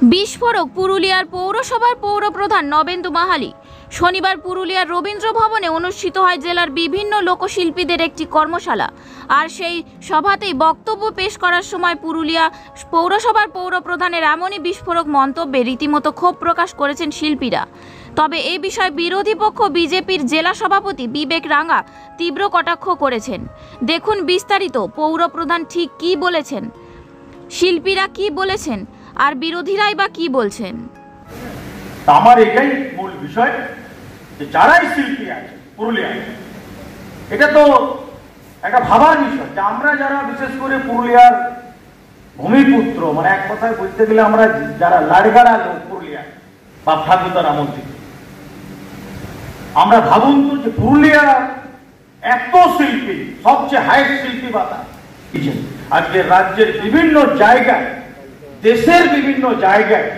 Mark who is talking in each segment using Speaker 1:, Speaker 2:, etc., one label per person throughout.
Speaker 1: বিস্ফোরক পুরুলিয়ার পৌরসভার পৌরপ্রধান নবেন্দু মাহালি। শনিবার পুরুলিয়ার রবীন্দ্র ভবনে অনুষ্ঠিত হয় জেলার বিভিন্ন লোকশিল্পীদের একটি কর্মশালা। আর সেই সভাতেই বক্তব্য পেশ করার সময় পুরুলিয়া পৌরসভার পৌরপ্রধানের এমনই বিস্ফোরক মন্তব্যে রীতিমতো ক্ষোভ প্রকাশ করেছেন শিল্পীরা। তবে এই বিষয়ে বিরোধী পক্ষ বিজেপির জেলা সভাপতি বিবেক রাঙ্গা তীব্র কটাক্ষ করেছেন। দেখুন বিস্তারিত, পৌরপ্রধান ঠিক কী বলেছেন, শিল্পীরা কি বলেছেন, আর বিরোধীরাই বা কি বলছেন।
Speaker 2: আমার এটাই মূল বিষয় যে যারাই শিল্পী আছে পুরুলিয়ায়, এটা তো একটা ভাবার বিষয় যে আমরা যারা বিশেষ করে পুরুলিয়ার ভূমিপুত্র, মানে এক কথায় বলতে গেলে আমরা যারা লাড়গাড়া লোক পুরুলিয়ায় বা ঠাকুরদার আমল থেকে, আমরা ভাবুন তো যে পুরুলিয়ার এত শিল্পী, সবচেয়ে হাইস্ট শিল্পী বাতা আজকে রাজ্যের বিভিন্ন জায়গায়, দেশের বিভিন্ন জায়গায়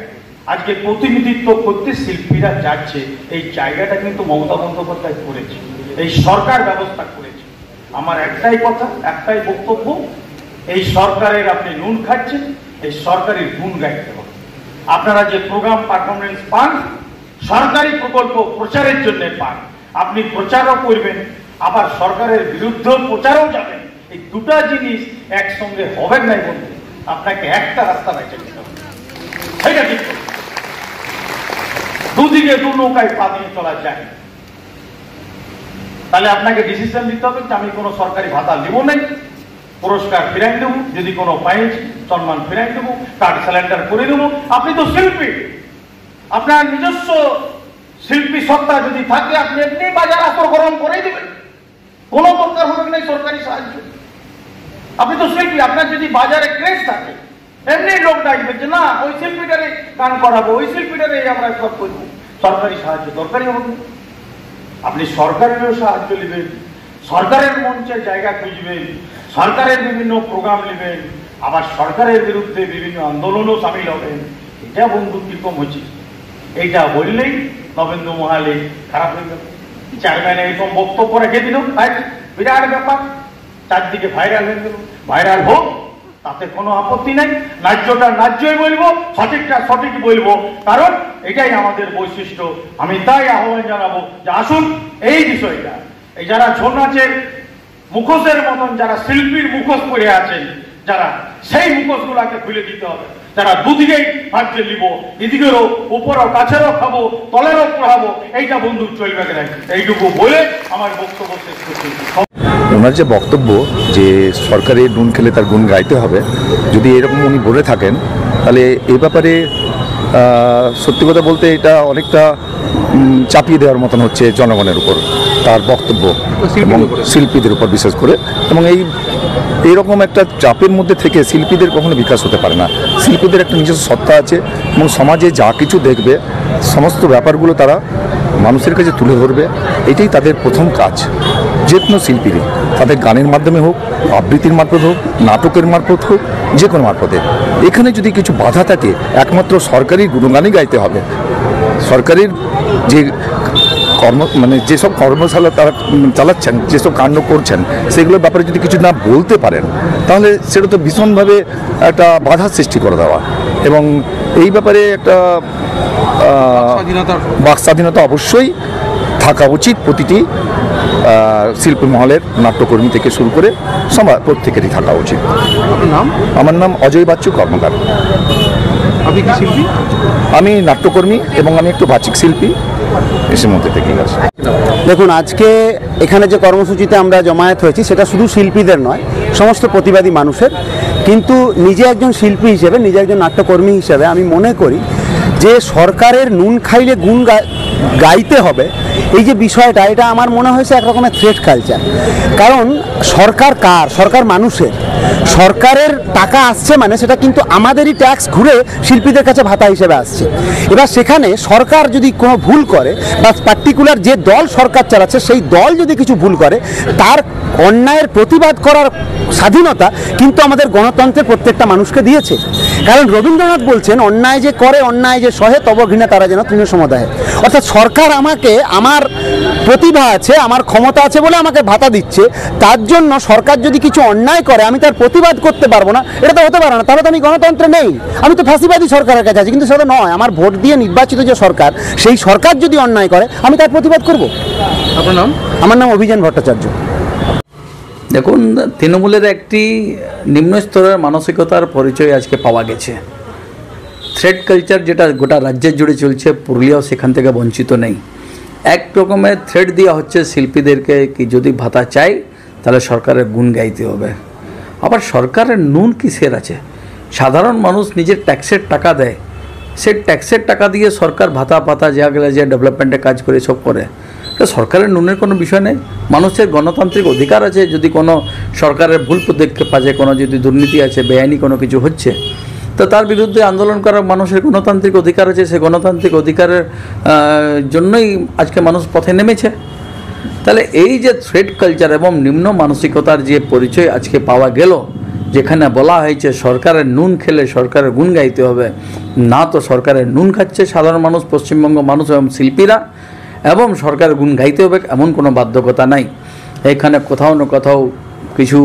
Speaker 2: আজকে প্রতিনিধিত্ব করতে শিল্পীরা যাচ্ছে। এই জায়গাটা কিন্তু মমতা বন্দ্যোপাধ্যায় করেছে, এই সরকার ব্যবস্থা করেছে। আমার একটাই কথা, একটাই বক্তব্য, এই সরকারের আপনি নুন খাচ্ছেন, এই সরকারের গুণ গাইতে হবে। আপনারা যে প্রোগ্রাম পারফরমেন্স পান, সরকারি প্রকল্প প্রচারের জন্য পান, আপনি প্রচারও করবেন আবার সরকারের বিরুদ্ধে প্রচারও যাবেন। এই দুটা জিনিস একসঙ্গে হবে নাই বন্ধু, আপনাকে একটা রাস্তা বেছে নিতে হবে, সেটা ঠিক। দুদিকে দু নৌকায় পা দিয়ে চলা যায়, তাহলে আপনাকে ডিসিশন নিতে হবে যে আমি কোনো সরকারি ভাতা নেব নাই, পুরস্কার ফিরাই দেবো, যদি কোনো পাইছি সম্মান ফিরাই দেবো, কার্ড সিলিন্ডার করে দেবো। আপনি তো শিল্পী, আপনার নিজস্ব শিল্পী সত্তা যদি থাকে আপনি এমনি বাজার আসর গরম করে দেবেন, কোনো দরকার হবে না সরকারি সাহায্য। আপনি তো শিল্পী, আপনার যদি বাজারে ক্রেজ থাকে এমনি লোক ডাকবে যে না ওই শিল্পীটারে গান করাবো, ওই শিল্পীটারে আমরা সব করবো, সরকারি সাহায্য দরকারই হবে। আপনি সরকারেরও সাহায্য নেবেন, সরকারের মঞ্চে জায়গা খুঁজবেন, সরকারের বিভিন্ন প্রোগ্রাম নেবেন, আবার সরকারের বিরুদ্ধে বিভিন্ন আন্দোলনও সামিল হবেন। এটা বন্ধু কিরকম হচ্ছে, এইটা বললেই নবেন্দু মাহালি খারাপ হয়ে গেল। চেয়ারম্যান এরকম বক্তব্য রেখে দিল, বিরাট ব্যাপার, চারদিকে ভাইরাল হয়ে গেল। ভাইরাল হোক, তাতে কোনো আপত্তি নাই, ন্যায্যটা ন্যায্যই বলবো, সঠিকটা সঠিক বলবো, কারণ এটাই আমাদের বৈশিষ্ট্য। আমি তাই আহ্বান জানাবো যে আসুন এই বিষয়টা, এই যারা ছৌ নাচের মুখোশের মতন যারা শিল্পীর মুখোশ পরে আছেন, যারা সেই মুখোশগুলাকে খুলে দিতে হবে। যারা দুদিকেই ভাগ্য নিব, এদিকেরও উপরও কাছেরও খাবো, তলেরও পড়াবো, এইটা বন্ধু চলবে না। এইটুকু বলে আমার বক্তব্য শেষ করছি।
Speaker 3: ওনার যে বক্তব্য যে সরকারের নুন খেলে তার গুণ গাইতে হবে, যদি এরকম উনি বলে থাকেন তাহলে এ ব্যাপারে সত্যি কথা বলতে এটা অনেকটা চাপিয়ে দেওয়ার মতন হচ্ছে জনগণের উপর তার বক্তব্য, এবং শিল্পীদের উপর বিশেষ করে। এবং এইরকম একটা চাপের মধ্যে থেকে শিল্পীদের কখনো বিকাশ হতে পারে না। শিল্পীদের একটা নিজস্ব সত্তা আছে এবং সমাজে যা কিছু দেখবে সমস্ত ব্যাপারগুলো তারা মানুষের কাছে তুলে ধরবে, এটাই তাদের প্রথম কাজ। যে কোনো শিল্পীরই, তাদের গানের মাধ্যমে হোক, আবৃত্তির মারফত হোক, নাটকের মারফত হোক, যে কোনো মারফতে। এখানে যদি কিছু বাধা থাকে একমাত্র সরকারি গুণগানই গাইতে হবে। সরকারের যে যেসব কর্মশালা তারা চালাচ্ছেন, যেসব কাণ্ড করছেন, সেগুলোর ব্যাপারে যদি কিছু না বলতে পারেন তাহলে সেটা তো ভীষণভাবে একটা বাধা সৃষ্টি করে দেওয়া। এবং এই ব্যাপারে একটা বাক স্বাধীনতা অবশ্যই থাকা উচিত প্রতিটি শিল্পী মহলের, নাট্যকর্মী থেকে শুরু করে সবার প্রত্যেকেরই থাকা উচিত। আমার নাম অজয় বাচ্চু কর্মকার।
Speaker 4: আপনি কি শিল্পী?
Speaker 3: আমি নাট্যকর্মী এবং আমি একটু বাচিক শিল্পী, এসের মধ্যে থেকে গেছে।
Speaker 4: দেখুন, আজকে এখানে যে কর্মসূচিতে আমরা জমায়েত হয়েছি সেটা শুধু শিল্পীদের নয়, সমস্ত প্রতিবাদী মানুষের। কিন্তু নিজে একজন শিল্পী হিসেবে, নিজে একজন নাট্যকর্মী হিসেবে আমি মনে করি যে সরকারের নুন খাইলে গুণ গাইতে হবে, এই যে বিষয়টা, এটা আমার মনে হয়েছে একরকমের থ্রেট কালচার। কারণ সরকার কার? সরকার মানুষের। সরকারের টাকা আসছে মানে সেটা কিন্তু আমাদেরই ট্যাক্স ঘুরে শিল্পীদের কাছে ভাতা হিসেবে আসছে। এবার সেখানে সরকার যদি কোনো ভুল করে বা পার্টিকুলার যে দল সরকার চালাচ্ছে সেই দল যদি কিছু ভুল করে, তার অন্যায়ের প্রতিবাদ করার স্বাধীনতা কিন্তু আমাদের গণতন্ত্রের প্রত্যেকটা মানুষকে দিয়েছে। কারণ রবীন্দ্রনাথ বলছেন অন্যায় যে করে অন্যায় যে সহে তব ঘৃণা তারা যেন তৃণ সমদায়। অর্থাৎ সরকার আমাকে, আমার প্রতিভা আছে, আমার ক্ষমতা আছে বলে আমাকে ভাতা দিচ্ছে, তার জন্য সরকার যদি কিছু অন্যায় করে আমি তার প্রতিবাদ করতে পারবো না, এটা তো হতে পারে না। তাহলে তো আমি গণতন্ত্রে নেই, আমি তো ফাঁসিবাদী সরকারের কাছে আছি। কিন্তু সেটা নয়, আমার ভোট দিয়ে নির্বাচিত যে সরকার, সেই সরকার যদি অন্যায় করে আমি তার প্রতিবাদ করব।
Speaker 5: আপনার নাম?
Speaker 4: আমার নাম অভিযান ভট্টাচার্য।
Speaker 5: দেখুন, তৃণমূলের একটি নিম্ন স্তরের মানসিকতার পরিচয় আজকে পাওয়া গেছে। থ্রেড কালচার যেটা গোটা রাজ্যের জুড়ে চলছে, পুরুলিয়াও সেখান থেকে বঞ্চিত নেই। এক রকমের থ্রেড দেওয়া হচ্ছে শিল্পীদেরকে কি যদি ভাতা চাই তাহলে সরকারের গুণ গাইতে হবে। আবার সরকারের নুন কিসের আছে? সাধারণ মানুষ নিজের ট্যাক্সের টাকা দেয়, সেই ট্যাক্সের টাকা দিয়ে সরকার ভাতা পাতা যা গেলে যে ডেভেলপমেন্টে কাজ করে সব করে। সরকারের নুনের কোনো বিষয় নেই। মানুষের গণতান্ত্রিক অধিকার আছে, যদি কোনো সরকারের ভুল পদক্ষেপ আছে, কোনো যদি দুর্নীতি আছে, বেআইনি কোনো কিছু হচ্ছে, তো তার বিরুদ্ধে আন্দোলন করার মানুষের গণতান্ত্রিক অধিকার আছে। সেই গণতান্ত্রিক অধিকারের জন্যই আজকে মানুষ পথে নেমেছে। তাহলে এই যে থ্রেড কালচার এবং নিম্ন মানসিকতার যে পরিচয় আজকে পাওয়া গেল, যেখানে বলা হয়েছে সরকারের নুন খেলে সরকারের গুণ গাইতে হবে, না তো সরকারের নুন খাচ্ছে সাধারণ মানুষ, পশ্চিমবঙ্গ মানুষ এবং শিল্পীরা, এবং সরকারের গুণ গাইতে হবে এমন কোনো বাধ্যকতা নাই। এখানে কোথাও না কোথাও কিছু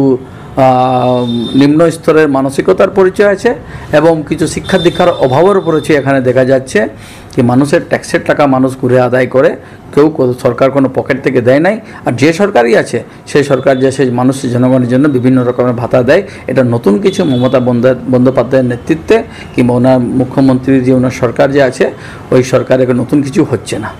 Speaker 5: নিম্ন স্তরের মানসিকতার পরিচয় আছে এবং কিছু শিক্ষা দীক্ষার অভাবের পরিচয় এখানে দেখা যাচ্ছে। কি মানুষের ট্যাক্সের টাকা মানুষ ঘুরে আদায় করে, কেউ সরকার কোনো পকেট থেকে দেয় নাই। আর যে সরকারই আছে সেই সরকার যে সেই মানুষের জনগণের জন্য বিভিন্ন রকমের ভাতা দেয়। এটা নতুন কিছু মমতা বন্দ্যোপাধ্যায়ের নেতৃত্বে কিংবা ওনার মুখ্যমন্ত্রীর যে ওনার সরকার যে আছে, ওই সরকারের নতুন কিছু হচ্ছে না।